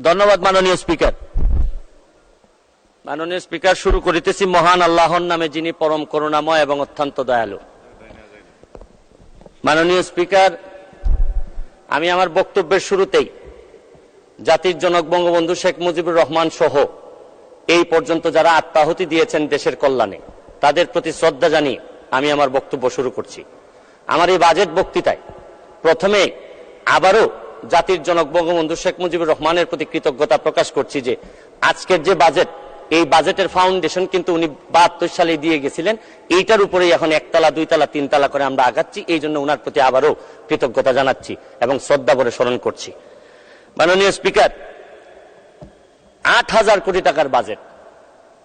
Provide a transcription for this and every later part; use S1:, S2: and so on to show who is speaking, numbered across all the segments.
S1: ধন্যবাদ মাননীয় স্পিকার। মাননীয় স্পিকার, শুরু করিতেছি মহান আল্লাহর নামে, যিনি পরম করুণাময় এবং অত্যন্ত দয়ালু। মাননীয় স্পিকার, আমি আমার বক্তব্যের শুরুতেই জাতির জনক বঙ্গবন্ধু শেখ মুজিবুর রহমান সহ এই পর্যন্ত যারা আত্মাহুতি দিয়েছেন দেশের কল্যাণে, তাদের প্রতি শ্রদ্ধা জানিয়ে আমি আমার বক্তব্য শুরু করছি। আমার এই বাজেট বক্তৃতায় প্রথমে আবারও জাতির জনক বঙ্গবন্ধু শেখ মুজিবুর রহমানের প্রতি কৃতজ্ঞতা প্রকাশ করছি যে আজকের যে বাজেট, এই বাজেটের ফাউন্ডেশন কিন্তু উনি 72 সালে দিয়ে গেছিলেন। এইটার উপরেই এখন একতলা, দুইতলা, তিনতলা করে আমরা আগাচ্ছি। এই জন্য ওনার প্রতি আবারও কৃতজ্ঞতা জানাচ্ছি এবং শ্রদ্ধা ভরে স্মরণ করছি। মাননীয় স্পিকার, 8,000 কোটি টাকার বাজেট,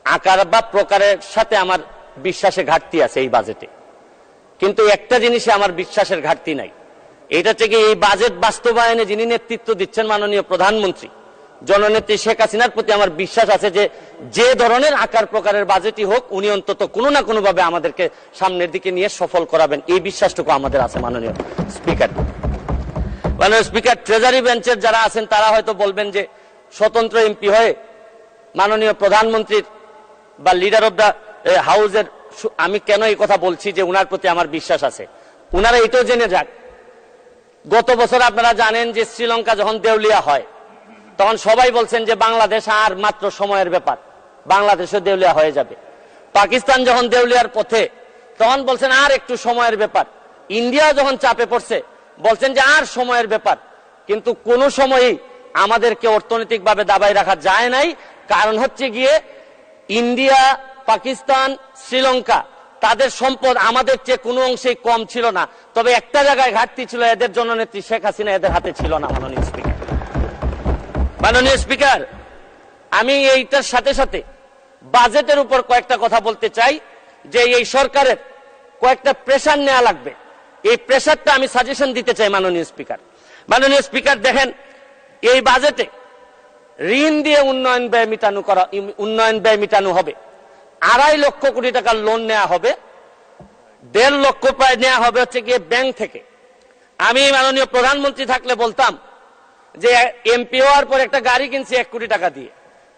S1: আকার বা প্রকারের সাথে আমার বিশ্বাসে ঘাটতি আছে এই বাজেটে, কিন্তু একটা জিনিসে আমার বিশ্বাসের ঘাটতি নাই। এটা থেকে এই বাজেট বাস্তবায়নে যিনি নেতৃত্ব দিচ্ছেন মাননীয় প্রধানমন্ত্রী জননেত্রী শেখ হাসিনার প্রতি আমার বিশ্বাস আছে যে যে ধরনের আকার প্রকারের বাজেটই হোক, উনি অন্তত কোনো না কোনো ভাবে আমাদেরকে সামনের দিকে নিয়ে সফল করাবেন, এই বিশ্বাসটুকু আমাদের আছে। মাননীয় স্পিকার, ট্রেজারি বেঞ্চের যারা আছেন তারা হয়তো বলবেন যে স্বতন্ত্র এমপি হয়ে মাননীয় প্রধানমন্ত্রীর বা লিডার অব দ্য হাউসের আমি কেন এই কথা বলছি যে উনার প্রতি আমার বিশ্বাস আছে। উনারা এটাও জেনে যাক, গত বছর আপনারা জানেন যে শ্রীলঙ্কা যখন দেউলিয়া হয় তখন সবাই বলছেন যে বাংলাদেশ আর মাত্র সময়ের ব্যাপার, বাংলাদেশও দেউলিয়া হয়ে যাবে। পাকিস্তান যখন দেউলিয়ার পথে তখন বলছেন আর একটু সময়ের ব্যাপার। ইন্ডিয়া যখন চাপে পড়ছে বলছেন যে আর সময়ের ব্যাপার। কিন্তু কোনো সময়ই আমাদেরকে অর্থনৈতিকভাবে দাবায় রাখা যায় নাই। কারণ হচ্ছে গিয়ে ইন্ডিয়া, পাকিস্তান, শ্রীলঙ্কা, তাদের সম্পদ আমাদের চেয়ে কোনো অংশেই কম ছিল না। তবে একটা জায়গায় ঘাটতি ছিল, এদের জননেত্রী শেখ হাসিনা এদের হাতে ছিল না। মাননীয় স্পিকার, আমি এইটার সাথে সাথে বাজেটের উপর কয়েকটা কথা বলতে চাই যে এই সরকারের কয়েকটা প্রেসার নেওয়া লাগবে। এই প্রেসারটা আমি সাজেশন দিতে চাই মাননীয় স্পিকার। দেখেন, এই বাজেটে ঋণ দিয়ে উন্নয়ন ব্যয় মিটানো হবে। 2.5 লক্ষ কোটি টাকার লোন নেওয়া হবে, 1.5 লক্ষ প্রায় নেওয়া হবে হচ্ছে গিয়ে ব্যাংক থেকে। আমি মাননীয় প্রধানমন্ত্রী থাকলে বলতাম যে এমপি হওয়ার পর একটা গাড়ি কিনছি 1 কোটি টাকা দিয়ে,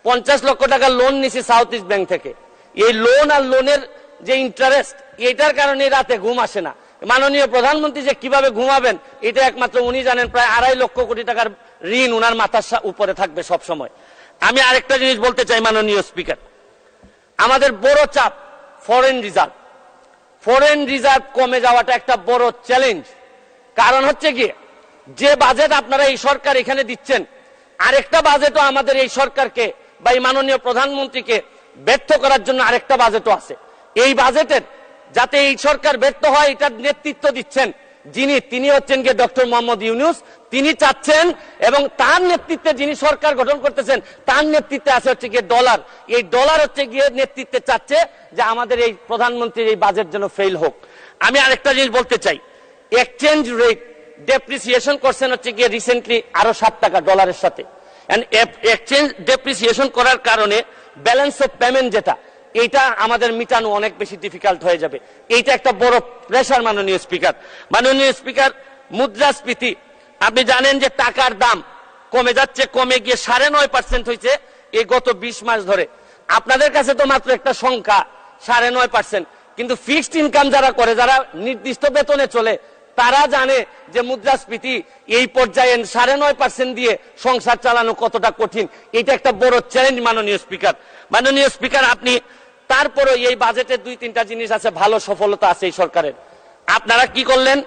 S1: 50 লক্ষ টাকা লোন নিছি সাউথ ইস্ট ব্যাংক থেকে। এই লোন আর লোনের যে ইন্টারেস্ট, এটার কারণে রাতে ঘুম আসে না। মাননীয় প্রধানমন্ত্রী যে কিভাবে ঘুমাবেন এটা একমাত্র উনি জানেন। প্রায় 2.5 লক্ষ কোটি টাকার ঋণ উনার মাথার উপরে থাকবে সব সময়। আমি আরেকটা জিনিস বলতে চাই মাননীয় স্পিকার, আমাদের বড় চাপ ফরেন রিজার্ভ কমে যাওয়াটা একটা বড় চ্যালেঞ্জ। কারণ হচ্ছে গিয়ে যে বাজেট আপনারা এই সরকার এখানে দিচ্ছেন, আরেকটা বাজেটও আমাদের এই সরকারকে বা এই মাননীয় প্রধানমন্ত্রীকে ব্যর্থ করার জন্য আরেকটা বাজেটও আছে। এই বাজেটের যাতে এই সরকার ব্যর্থ হয় এটার নেতৃত্ব দিচ্ছেন তিনি হচ্ছেন গিয়ে ডক্টর মোহাম্মদ ইউনূস। তিনি চাচ্ছেন এবং তার নেতৃত্বে যিনি সরকার গঠন করতেছেন তার নেতৃত্বে আছে হচ্ছে গিয়ে ডলার। এই ডলার হচ্ছে গিয়ে নেতৃত্বে চাচ্ছে যে আমাদের এই প্রধানমন্ত্রীর এই বাজেট যেন ফেল হোক। আমি আরেকটা জিনিস বলতে চাই, এক্সচেঞ্জ রেট ডেপ্রিসিয়েশন করছেন হচ্ছে গিয়ে রিসেন্টলি আরো 7 টাকা ডলারের সাথে। এক্সচেঞ্জ ডেপ্রিসিয়েশন করার কারণে ব্যালেন্স অফ পেমেন্ট যেটা, এইটা আমাদের মিটানো অনেক বেশি ডিফিকাল্ট হয়ে যাবে। এইটা একটা বড় প্রেসার। মাননীয় স্পিকার, মুদ্রাস্ফীতি আপনি জানেন যে টাকার দাম কমে যাচ্ছে, কমে গিয়ে 9.5% হয়েছে এই গত 20 মাস ধরে। আপনাদের কাছে তো মাত্র একটা সংখ্যা 9.5%, কিন্তু ফিক্সড ইনকাম যারা করে, যারা নির্দিষ্ট বেতনে চলে, তারা জানে যে মুদ্রাস্ফীতি এই পর্যায়ে 9.5% দিয়ে সংসার চালানো কতটা কঠিন। এটা একটা বড় চ্যালেঞ্জ মাননীয় স্পিকার। আপনি তারপরে এই বাজেটে 2-3টা জিনিস আছে, ভালো সফলতা আছে এই সরকারের। আপনারা কি করলেন?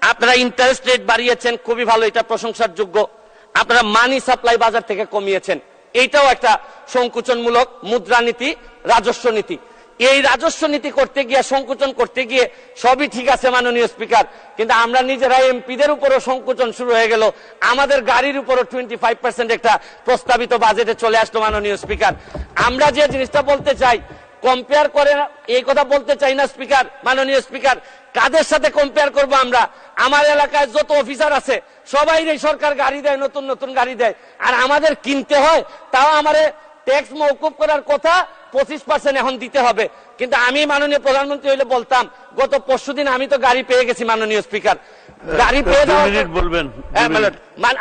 S1: আপনারা ইন্টারেস্ট রেট বাড়িয়েছেন, খুবই ভালো, এটা প্রশংসার যোগ্য। আপনারা মানি সাপ্লাই বাজার থেকে কমিয়েছেন, এইটাও একটা সংকুচনমূলক মুদ্রানীতি, রাজস্ব নীতি। এই রাজস্ব নীতি করতে গিয়ে, সংকুচন করতে গিয়ে সবই ঠিক আছে মাননীয় স্পিকার, কিন্তু আমরা নিজেরা এমপিদের উপরও সংকুচন শুরু হয়ে গেল। আমাদের গাড়ির উপরও 25% একটা প্রস্তাবিত বাজেটে চলে আসলো মাননীয় স্পিকার। আমরা যে জিনিসটা বলতে চাই, কম্পেয়ার করে এই কথা বলতে চাই না স্পিকার। মাননীয় স্পিকার, কাদের সাথে কম্পেয়ার করব আমরা? আমার এলাকায় যত অফিসার আছে সবাই এই সরকার গাড়ি দেয়, নতুন নতুন গাড়ি দেয়, আর আমাদের কিনতে হয়। তাও আমারে ট্যাক্স মওকুফ করার কথা 25% এখন দিতে হবে, কিন্তু আমি মাননীয় প্রধানমন্ত্রী হইলে বলতাম গত পরশুদিন আমি তো গাড়ি পেয়ে গেছি মাননীয় স্পিকার, গাড়ি পেয়ে
S2: বলবেন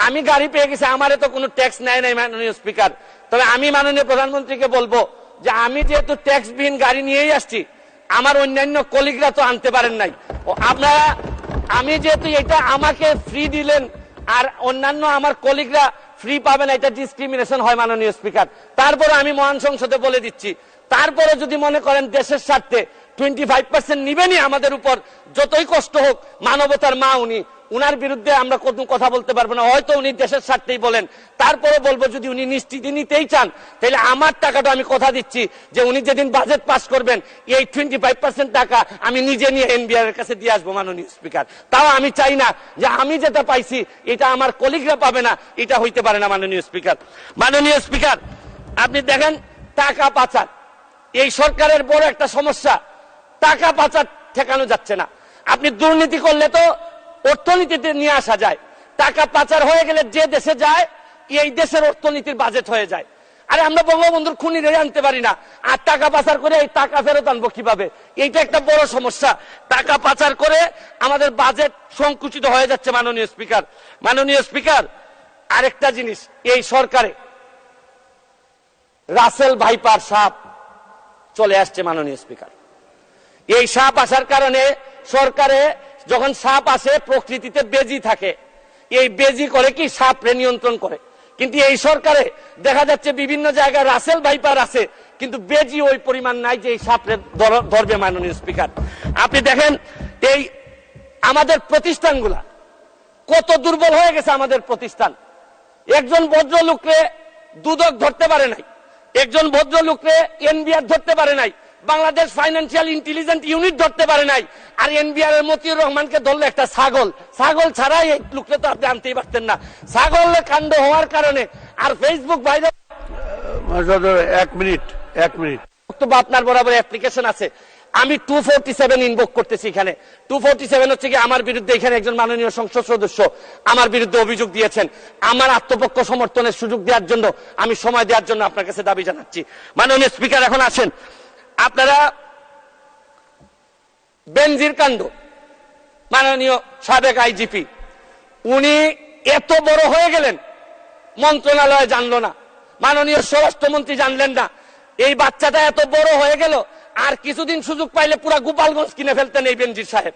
S1: আমি গাড়ি পেয়ে গেছি, আমারে তো কোনো ট্যাক্স নেয় নাই মাননীয় স্পিকার। তবে আমি মাননীয় প্রধানমন্ত্রীকে বলবো যে আমি যেহেতু ট্যাক্স বিহীন গাড়ি নিয়েই আসছি, আমার অন্যান্য কলিগরা তো আনতে পারেন নাই, আপনারা আমি যেহেতু এটা আমাকে ফ্রি দিলেন আর অন্যান্য আমার কলিগরা ফ্রি পাবেন, এটা ডিসক্রিমিনেশন হয় মাননীয় স্পিকার। তারপরে আমি মহান সংসদে বলে দিচ্ছি, তারপরে যদি মনে করেন দেশের স্বার্থে 25% নিবেনই আমাদের উপর, যতই কষ্ট হোক, মানবতার মা উনি, উনার বিরুদ্ধে আমরা কোনো কথা বলতে পারবো না, হয়তো উনি দেশের স্বার্থেই বলেন, তারপরে বলবো যদি উনি নিশ্চিতি নিতেই চান তাহলে আমার টাকাটা আমি কথা দিচ্ছি যে উনি যেদিন বাজেট পাস করবেন এই 25% টাকা আমি নিজে নিয়ে এনবিআর এর কাছে দিয়ে আসবো মাননীয় স্পিকার। তাও আমি চাই না যে আমি যেটা পাইছি এটা আমার কলিগরা পাবে না, এটা হইতে পারে না মাননীয় স্পিকার। মাননীয় স্পিকার, আপনি দেখেন টাকা পাচার এই সরকারের বড় একটা সমস্যা, টাকা পাচার ঠেকানো যাচ্ছে না। আপনি দুর্নীতি করলে তো অর্থনীতিতে নিয়ে আসা যায়, টাকা পাচার হয়ে গেলে যে দেশে যায় এই দেশের অর্থনীতির বাজেট হয়ে যায়। আরে আমরা বঙ্গবন্ধুর খুনিরে আনতে পারি না, আর টাকা পাচার করে এই টাকা ফেরত আনবো কিভাবে? এইটা একটা বড় সমস্যা। টাকা পাচার করে আমাদের বাজেট সংকুচিত হয়ে যাচ্ছে মাননীয় স্পিকার। মাননীয় স্পিকার, আরেকটা জিনিস, এই সরকারে রাসেল ভাইপার সাপ চলে আসছে মাননীয় স্পিকার। এই সাপ আসার কারণে সরকারে যখন সাপ আসে প্রকৃতিতে বেজি থাকে, এই বেজি করে কি সাপরে নিয়ন্ত্রণ করে, কিন্তু এই সরকারে দেখা যাচ্ছে বিভিন্ন জায়গায় রাসেল ভাইপার আছে কিন্তু বেজি ওই পরিমাণ নাই যে এই সাপরে ধরবে মাননীয় স্পিকার। আপনি দেখেন এই আমাদের প্রতিষ্ঠানগুলা কত দুর্বল হয়ে গেছে। আমাদের প্রতিষ্ঠান, একজন ভদ্রলোককে দুদক ধরতে পারে নাই, একজন ভদ্রলোককে এনবিআর ধরতে পারে নাই, বাংলাদেশ ফাইন্যান্সিয়াল ইন্টেলিজেন্স ইউনিট ধরতে পারে নাই, আর এনবিআর এর মতিউর রহমানকে ধরলে একটা ছাগল। ছাগল ছাড়াই এই লোককে তো আপনি আনতেই পারতেন না। ছাগলের কাণ্ড হওয়ার কারণে আর ফেসবুক বাইরে
S2: 1 মিনিট
S1: বক্তব্য আপনার বরাবর অ্যাপ্লিকেশন আছে, আমি 247 ইনভোক করতেছি। এখানে 247 হচ্ছে কি আমার বিরুদ্ধে এখানে একজন মাননীয় সংসদ সদস্য আমার বিরুদ্ধে অভিযোগ দিয়েছেন, আমার আত্মপক্ষ সমর্থনের সুযোগ দেওয়ার জন্য আমি সময় দেওয়ার জন্য আপনার কাছে দাবি জানাচ্ছি। মাননীয় স্পিকার, এখন আসেন আপনারা বেনজির কাণ্ড, মাননীয় সাবেক আইজিপি উনি এত বড় হয়ে গেলেন মন্ত্রণালয় জানলো না, মাননীয় স্বরাষ্ট্রমন্ত্রী জানলেন না, এই বাচ্চাটা এত বড় হয়ে গেল আর কিছুদিন সুযোগ পাইলে পুরা গোপালগঞ্জ কিনে ফেলতেন এই বেনজির সাহেব।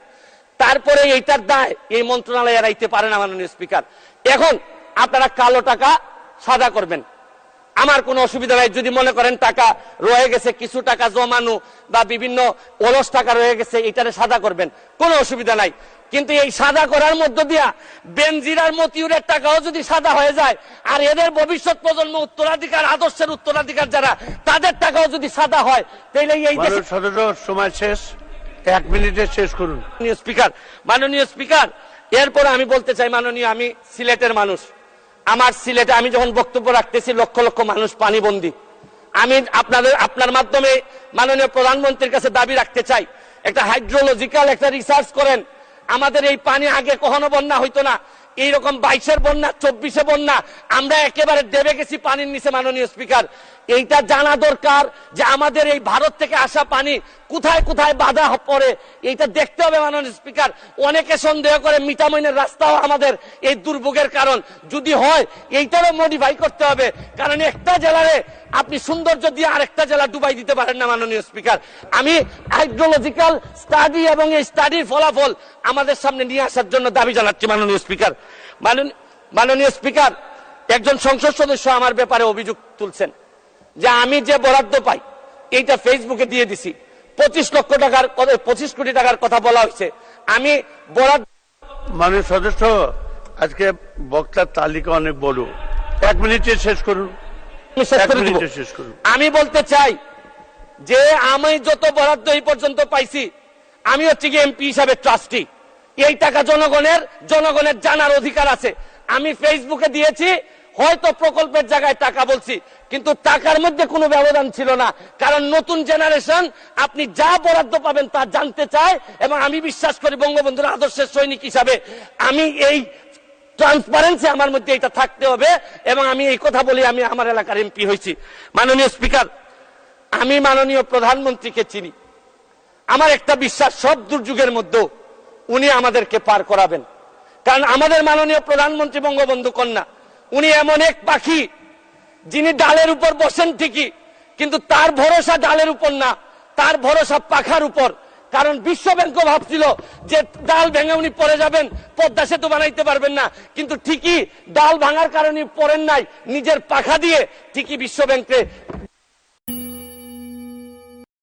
S1: তারপরে এইটার দায় এই মন্ত্রণালয় এড়াইতে পারে না মাননীয় স্পিকার। এখন আপনারা কালো টাকা সাদা করবেন, আমার কোনো অসুবিধা নাই। যদি মনে করেন টাকা রয়ে গেছে, কিছু টাকা জমানো বা বিভিন্ন অলস টাকা রয়ে গেছে, এটারে সাদা করবেন, কোনো অসুবিধা নাই। কিন্তু এই সাদা করার মধ্য দিয়া বেনজির আর মতিউরের টাকাও যদি সাদা হয়ে যায় আর এদের ভবিষ্যৎ প্রজন্ম উত্তরাধিকার, আদর্শের উত্তরাধিকার যারা, তাদের টাকাও যদি সাদা হয় তাহলে এই দেশের
S2: সময় শেষ, 1 মিনিটে শেষ করুন
S1: স্পিকার। মাননীয় স্পিকার, এরপরে আমি বলতে চাই, মাননীয় আমি সিলেটের মানুষ, আমার সিলেটে আমি যখন বক্তব্য রাখতেছি লক্ষ লক্ষ মানুষ পানিবন্দী। আমি আপনার মাধ্যমে মাননীয় প্রধানমন্ত্রীর কাছে দাবি রাখতে চাই, একটা হাইড্রোলজিক্যাল একটা রিসার্চ করেন। আমাদের এই পানি আগে কখনো বন্যা হইতো না, এইরকম 22-এর বন্যা, 24-এ বন্যা, আমরা একেবারে ডেবে গেছি পানির নিচে। মাননীয় স্পিকার, এইটা জানা দরকার যে আমাদের এই ভারত থেকে আসা পানি কোথায় কোথায় বাধা পড়ে, এইটা দেখতে হবে মাননীয় স্পিকার। অনেকে সন্দেহ করে মিঠামইনের রাস্তাও আমাদের এই দুর্ভোগের কারণ, যদি হয় এইটারও মডিফাই করতে হবে, কারণ একটা জেলারে আপনি সৌন্দর্য দিয়ে আরেকটা জেলা ডুবাই দিতে পারেন না মাননীয় স্পিকার। আমি হাইড্রোলজিক্যাল স্টাডি এবং এই স্টাডির ফলাফল আমাদের সামনে নিয়ে আসার জন্য দাবি জানাচ্ছি মাননীয় স্পিকার। মাননীয় স্পিকার, একজন সংসদ সদস্য আমার ব্যাপারে অভিযোগ তুলছেন যে আমি যে বরাদ্দ পাই এইটা ফেসবুকে দিয়ে দিছি, 25 কোটি টাকার কথা বলা হয়েছে। আমি বরাদ্দ,
S2: মাননীয় সদস্য, আজকে বক্তার তালিকা অনেক বড়, 1 মিনিটে শেষ করুন।
S1: আমি বলতে চাই যে আমি যত বরাদ্দ এই পর্যন্ত পাইছি, আমি হচ্ছে কি এমপি হিসাবে ট্রাস্টি, এই টাকা জনগণের জানার অধিকার আছে। আমি ফেসবুকে দিয়েছি, হয়তো প্রকল্পের জায়গায় টাকা বলছি, কিন্তু টাকার মধ্যে কোনো ব্যবধান ছিল না, কারণ নতুন জেনারেশন আপনি যা বরাদ্দ পাবেন তা জানতে চায়। এবং আমি বিশ্বাস করি বঙ্গবন্ধুর আদর্শের সৈনিক হিসাবে আমি এই ট্রান্সপারেন্সি আমার মধ্যে এটা থাকতে হবে। এবং আমি এই কথা বলি, আমি আমার এলাকার এমপি হয়েছি। মাননীয় স্পিকার, আমি মাননীয় প্রধানমন্ত্রীকে চিনি। আমার একটা বিশ্বাস, সব দুর্যোগের মধ্যেও উনি আমাদেরকে পার করাবেন। কারণ আমাদের মাননীয় প্রধানমন্ত্রী বঙ্গবন্ধু কন্যা, উনি এমন এক পাখি যিনি ডালের উপর বসেন ঠিকই, কিন্তু তার ভরসা ডালের উপর না, তার ভরসা পাখার উপর। কারণ বিশ্ব ব্যাংকও ভাবছিল যে ডাল ভেঙে উনি পড়ে যাবেন, পদ্মা সেতু বানাইতে পারবেন না, কিন্তু ঠিকই ডাল ভাঙার কারণে পড়েন নাই, নিজের পাখা দিয়ে ঠিকই বিশ্ব ব্যাংকে